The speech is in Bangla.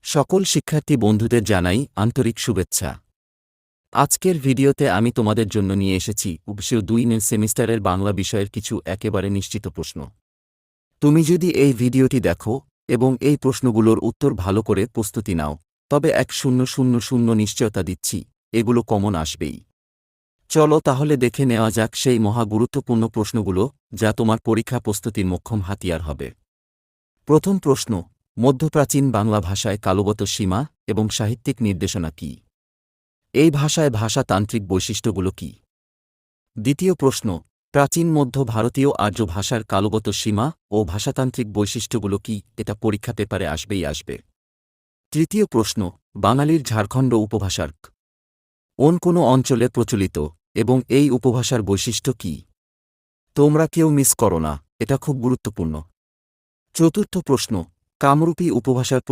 সকল শিক্ষার্থী বন্ধুদের জানাই আন্তরিক শুভেচ্ছা। আজকের ভিডিওতে আমি তোমাদের জন্য নিয়ে এসেছি উপসীয় ২ সেমিস্টারের বাংলা বিষয়ের কিছু একেবারে নিশ্চিত প্রশ্ন। তুমি যদি এই ভিডিওটি দেখো এবং এই প্রশ্নগুলোর উত্তর ভালো করে প্রস্তুতি নাও, তবে ১০০০ নিশ্চয়তা দিচ্ছি এগুলো কমন আসবেই। চলো তাহলে দেখে নেওয়া যাক সেই মহা গুরুত্বপূর্ণ প্রশ্নগুলো, যা তোমার পরীক্ষা প্রস্তুতির মোক্ষম হাতিয়ার হবে। প্রথম প্রশ্ন: মধ্যপ্রাচীন বাংলা ভাষায় কালগত সীমা এবং সাহিত্যিক নির্দেশনা কী? এই ভাষায় ভাষাতান্ত্রিক বৈশিষ্ট্যগুলো কী? দ্বিতীয় প্রশ্ন: প্রাচীন মধ্য ভারতীয় আর্য ভাষার কালগত সীমা ও ভাষাতান্ত্রিক বৈশিষ্ট্যগুলো কী? এটা পরীক্ষা পেপারে আসবে। তৃতীয় প্রশ্ন: বাঙালির ঝাড়খণ্ড উপভাষার কোন অঞ্চলে প্রচলিত এবং এই উপভাষার বৈশিষ্ট্য কী? তোমরা কেউ মিস করো না, এটা খুব গুরুত্বপূর্ণ। চতুর্থ প্রশ্ন: কামরূপী উপভাষার